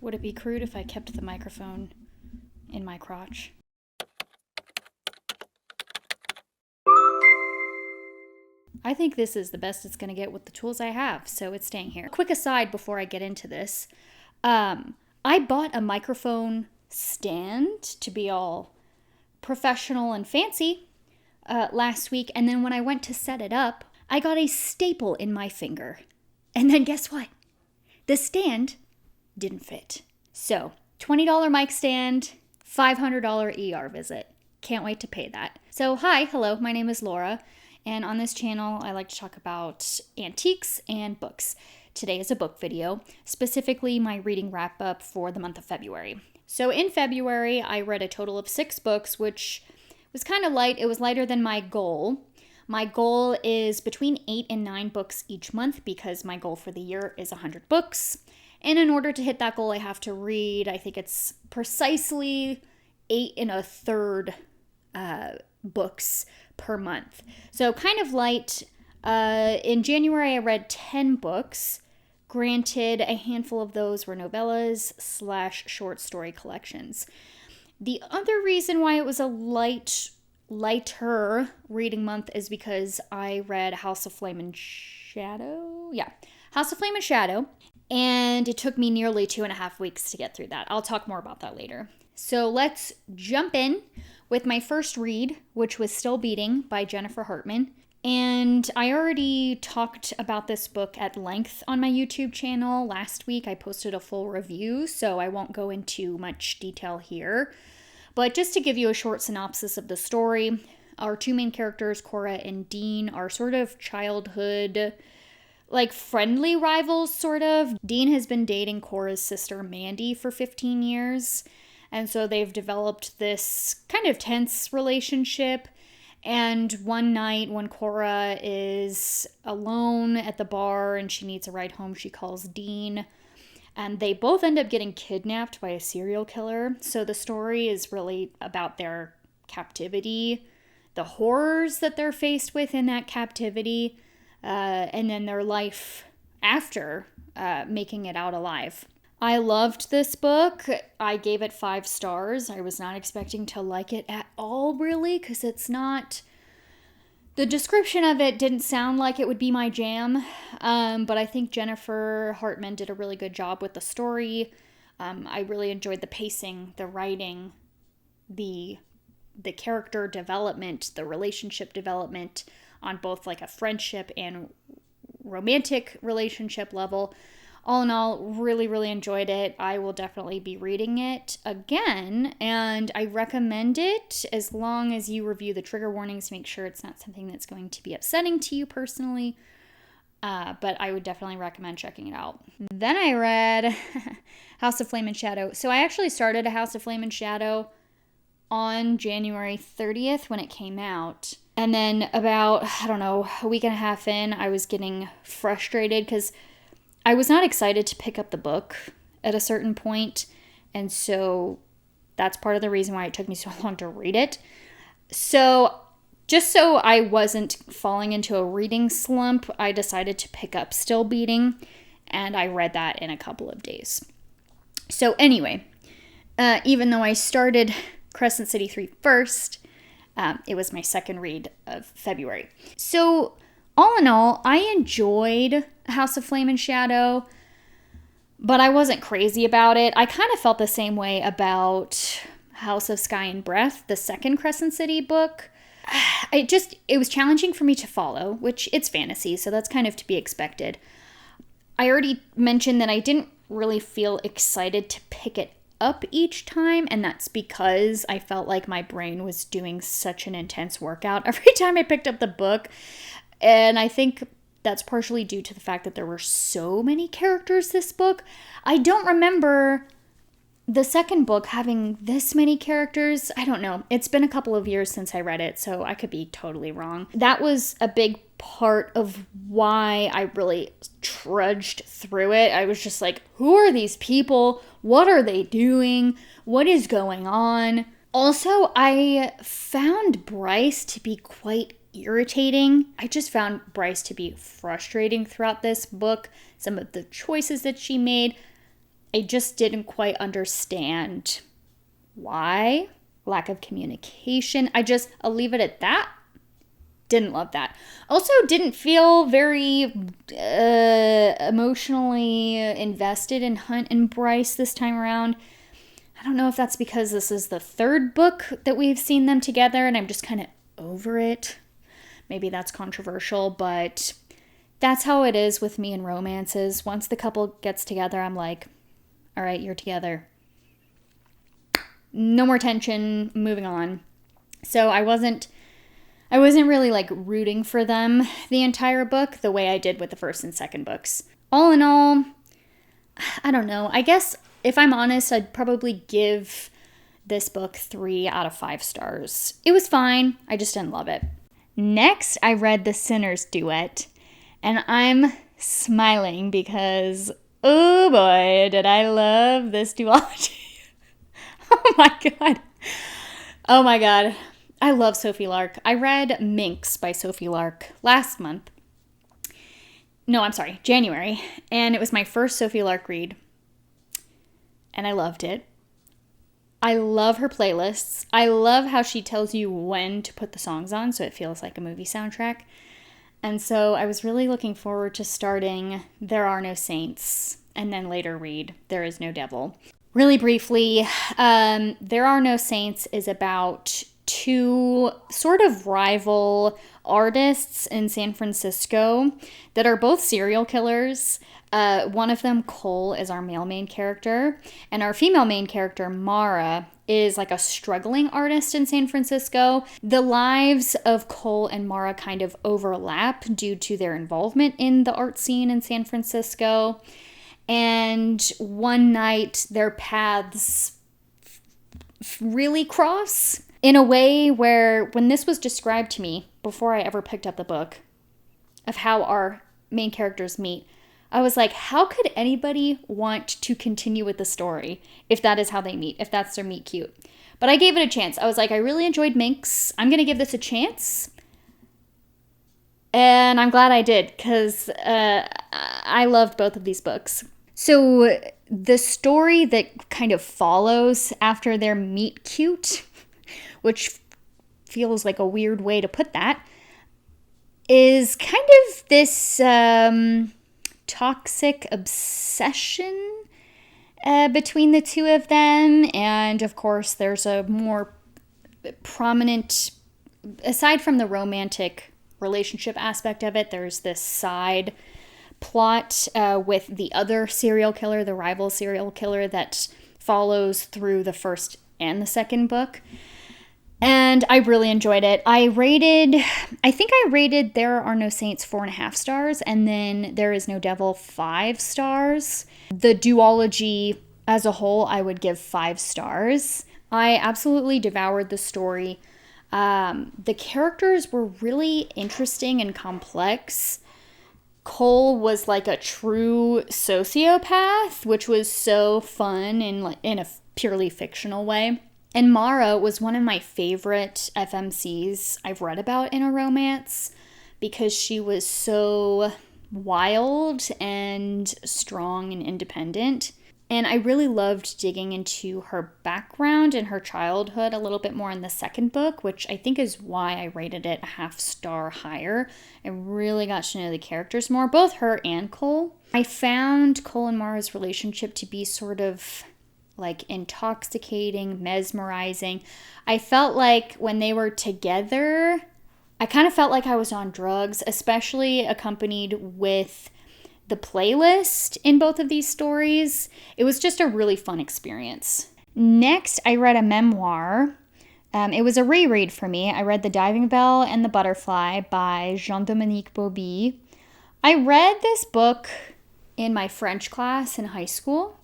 Would it be crude if I kept the microphone in my crotch? I think this is the best it's going to get with the tools I have, so it's staying here. Quick aside before I get into this. I bought a microphone stand to be all professional and fancy last week, and then when I went to set it up, I got a staple in my finger. And then guess what? The stand didn't fit. So, $20 mic stand, $500 ER visit. Can't wait to pay that. So, hello, my name is Laura, and on this channel, I like to talk about antiques and books. Today is a book video, specifically my reading wrap-up for the month of February. So in February, I read a total of 6 books, which was kind of light. It was lighter than my goal. My goal is between 8 and 9 books each month because my goal for the year is 100 books. And in order to hit that goal, I have to read, I think it's precisely 8 1/3 books per month. So kind of light. In January, I read 10 books. Granted, a handful of those were novellas / short story collections. The other reason why it was a lighter reading month is because I read House of Flame and Shadow. Yeah, House of Flame and Shadow. And it took me nearly 2.5 weeks to get through that. I'll talk more about that later. So let's jump in with my first read, which was Still Beating by Jennifer Hartman. And I already talked about this book at length on my YouTube channel. Last week I posted a full review, so I won't go into much detail here. But just to give you a short synopsis of the story, our 2 main characters, Cora and Dean, are sort of childhood, friendly rivals, sort of. Dean has been dating Cora's sister, Mandy, for 15 years. And so they've developed this kind of tense relationship. And one night when Cora is alone at the bar and she needs a ride home, she calls Dean. And they both end up getting kidnapped by a serial killer. So the story is really about their captivity, the horrors that they're faced with in that captivity, and then their life after making it out alive. I loved this book. I gave it 5 stars. I was not expecting to like it at all, really, because it's not... The description of it didn't sound like it would be my jam, but I think Jennifer Hartman did a really good job with the story. I really enjoyed the pacing, the writing, the character development, the relationship development on both a friendship and romantic relationship level. All in all, really, really enjoyed it. I will definitely be reading it again, and I recommend it as long as you review the trigger warnings. Make sure it's not something that's going to be upsetting to you personally, but I would definitely recommend checking it out. Then I read House of Flame and Shadow. So I actually started a House of Flame and Shadow on January 30th when it came out, and then about, a week and a half in, I was getting frustrated because I was not excited to pick up the book at a certain point, and so that's part of the reason why it took me so long to read it. So just so I wasn't falling into a reading slump, I decided to pick up Still Beating, and I read that in a couple of days. So anyway, even though I started Crescent City 3 first, it was my second read of February. So all in all, I enjoyed House of Flame and Shadow, but I wasn't crazy about it. I kind of felt the same way about House of Sky and Breath, the second Crescent City book. It was challenging for me to follow, which it's fantasy, so that's kind of to be expected. I already mentioned that I didn't really feel excited to pick it up each time, and that's because I felt like my brain was doing such an intense workout every time I picked up the book. And I think that's partially due to the fact that there were so many characters this book. I don't remember the second book having this many characters. I don't know. It's been a couple of years since I read it, so I could be totally wrong. That was a big part of why I really trudged through it. I was just like, who are these people? What are they doing? What is going on? Also, I found Bryce to be quite irritating. I just found Bryce to be frustrating throughout this book. Some of the choices that she made. I just didn't quite understand why. Lack of communication. I'll leave it at that. Didn't love that. Also, didn't feel very emotionally invested in Hunt and Bryce this time around. I don't know if that's because this is the third book that we've seen them together and I'm just kind of over it. Maybe that's controversial, but that's how it is with me in romances. Once the couple gets together, I'm like, all right, you're together. No more tension, moving on. So I wasn't really like rooting for them the entire book the way I did with the first and second books. All in all, I don't know. I guess if I'm honest, I'd probably give this book 3 out of 5 stars. It was fine. I just didn't love it. Next, I read The Sinner's Duet, and I'm smiling because, oh boy, did I love this duology. Oh my god. Oh my god. I love Sophie Lark. I read Minx by Sophie Lark last month. No, I'm sorry, January. And it was my first Sophie Lark read. And I loved it. I love her playlists. I love how she tells you when to put the songs on so it feels like a movie soundtrack. And so I was really looking forward to starting There Are No Saints and then later read There Is No Devil. Really briefly, There Are No Saints is about 2 sort of rival artists in San Francisco that are both serial killers. One of them, Cole, is our male main character, and our female main character, Mara, is like a struggling artist in San Francisco. The lives of Cole and Mara kind of overlap due to their involvement in the art scene in San Francisco. And one night, their paths really cross in a way where, when this was described to me before I ever picked up the book of how our main characters meet, I was like, how could anybody want to continue with the story if that is how they meet, if that's their meet cute? But I gave it a chance. I was like, I really enjoyed Minx. I'm going to give this a chance. And I'm glad I did, because I loved both of these books. So the story that kind of follows after their meet cute, which feels like a weird way to put that, is kind of this toxic obsession between the two of them. And of course, there's a more prominent, aside from the romantic relationship aspect of it, there's this side plot with the other serial killer, the rival serial killer, that follows through the first and the second book. And I really enjoyed it. I think I rated There Are No Saints 4.5 stars, and then There Is No Devil 5 stars. The duology as a whole, I would give 5 stars. I absolutely devoured the story. The characters were really interesting and complex. Cole was like a true sociopath, which was so fun in a purely fictional way. And Mara was one of my favorite FMCs I've read about in a romance because she was so wild and strong and independent. And I really loved digging into her background and her childhood a little bit more in the second book, which I think is why I rated it a 0.5 star higher. I really got to know the characters more, both her and Cole. I found Cole and Mara's relationship to be sort of like intoxicating, mesmerizing. I felt like when they were together, I kind of felt like I was on drugs, especially accompanied with the playlist in both of these stories. It was just a really fun experience. Next, I read a memoir. It was a reread for me. I read The Diving Bell and the Butterfly by Jean-Dominique Bauby. I read this book in my French class in high school.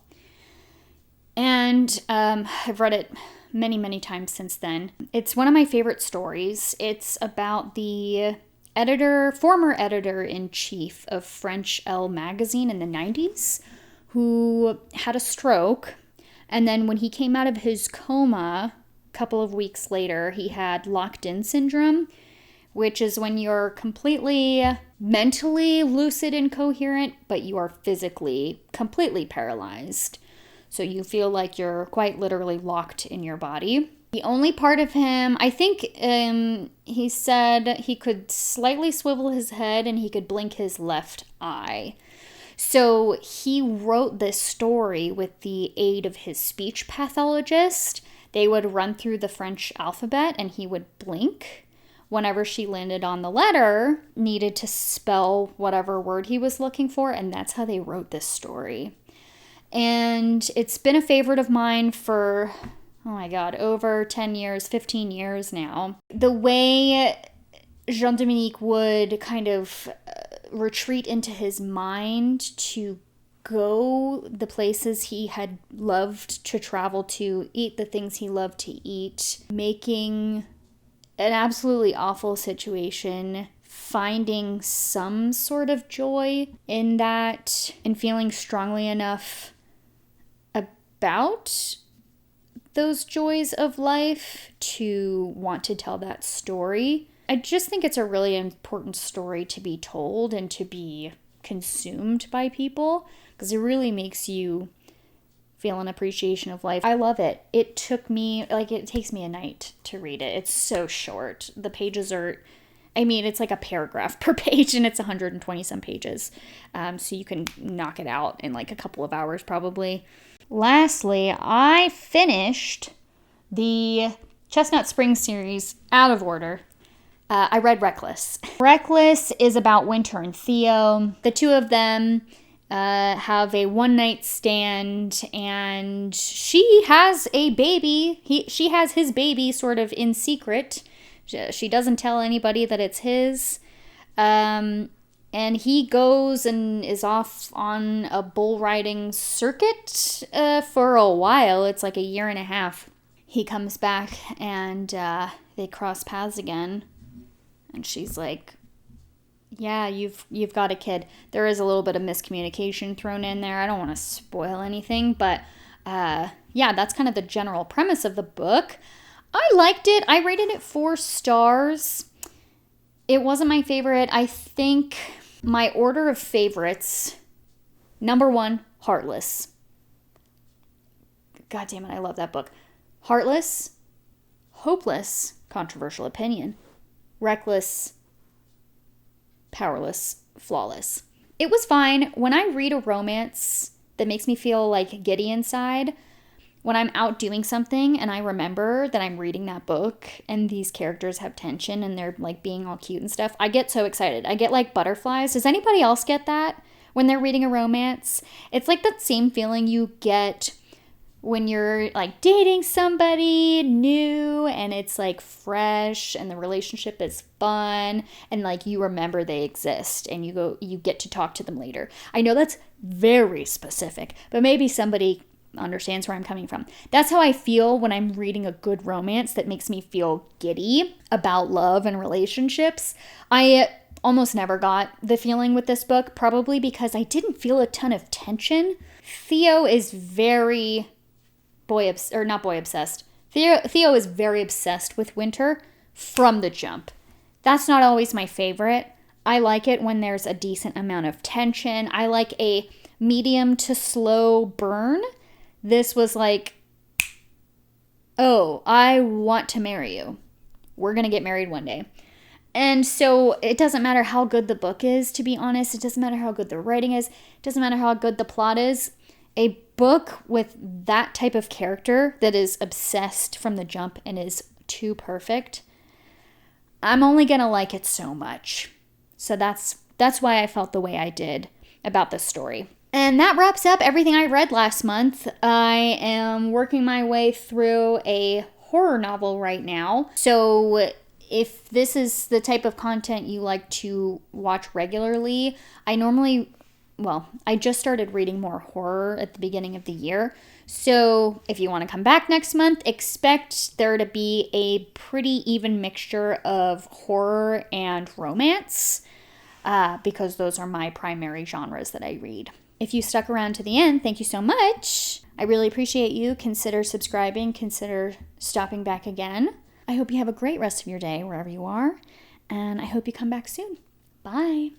And I've read it many, many times since then. It's one of my favorite stories. It's about the former editor-in-chief of French Elle magazine in the 90s, who had a stroke. And then when he came out of his coma a couple of weeks later, he had locked-in syndrome, which is when you're completely mentally lucid and coherent, but you are physically completely paralyzed. So you feel like you're quite literally locked in your body. The only part of him, I think he said he could slightly swivel his head and he could blink his left eye. So he wrote this story with the aid of his speech pathologist. They would run through the French alphabet and he would blink. Whenever she landed on the letter, needed to spell whatever word he was looking for, and that's how they wrote this story. And it's been a favorite of mine for, oh my God, over 10 years, 15 years now. The way Jean-Dominique would kind of retreat into his mind to go the places he had loved to travel to, eat the things he loved to eat, making an absolutely awful situation, finding some sort of joy in that, and feeling strongly enough about those joys of life to want to tell that story. I just think it's a really important story to be told and to be consumed by people, because it really makes you feel an appreciation of life. I love it. It takes me a night to read it. It's so short. The pages are, it's like a paragraph per page, and it's 120 some pages. So you can knock it out in like a couple of hours probably. Lastly, I finished the Chestnut Springs series out of order. I read Reckless. Reckless is about Winter and Theo. The two of them have a one-night stand, and she has a baby. She has his baby sort of in secret. She doesn't tell anybody that it's his. And he goes and is off on a bull riding circuit for a while. It's like a year and a half. He comes back and they cross paths again. And she's like, yeah, you've got a kid. There is a little bit of miscommunication thrown in there. I don't want to spoil anything, but yeah, that's kind of the general premise of the book. I liked it. I rated it 4 stars. It wasn't my favorite. I think my order of favorites, number 1, Heartless. God damn it, I love that book. Heartless, Hopeless, controversial opinion, Reckless, Powerless, Flawless. It was fine. When I read a romance that makes me feel like giddy inside, when I'm out doing something and I remember that I'm reading that book and these characters have tension and they're like being all cute and stuff, I get so excited. I get like butterflies. Does anybody else get that when they're reading a romance? It's like that same feeling you get when you're like dating somebody new and it's like fresh and the relationship is fun and like you remember they exist and you get to talk to them later. I know that's very specific, but maybe somebody understands where I'm coming from. That's how I feel when I'm reading a good romance that makes me feel giddy about love and relationships. I almost never got the feeling with this book, probably because I didn't feel a ton of tension. Theo is very obsessed. Theo is very obsessed with Winter from the jump. That's not always my favorite. I like it when there's a decent amount of tension. I like a medium to slow burn. This was like, oh, I want to marry you. We're going to get married one day. And so it doesn't matter how good the book is, to be honest. It doesn't matter how good the writing is. It doesn't matter how good the plot is. A book with that type of character that is obsessed from the jump and is too perfect, I'm only going to like it so much. So that's why I felt the way I did about this story. And that wraps up everything I read last month. I am working my way through a horror novel right now. So if this is the type of content you like to watch regularly, I just started reading more horror at the beginning of the year. So if you want to come back next month, expect there to be a pretty even mixture of horror and romance, because those are my primary genres that I read. If you stuck around to the end, thank you so much. I really appreciate you. Consider subscribing. Consider stopping back again. I hope you have a great rest of your day wherever you are, and I hope you come back soon. Bye.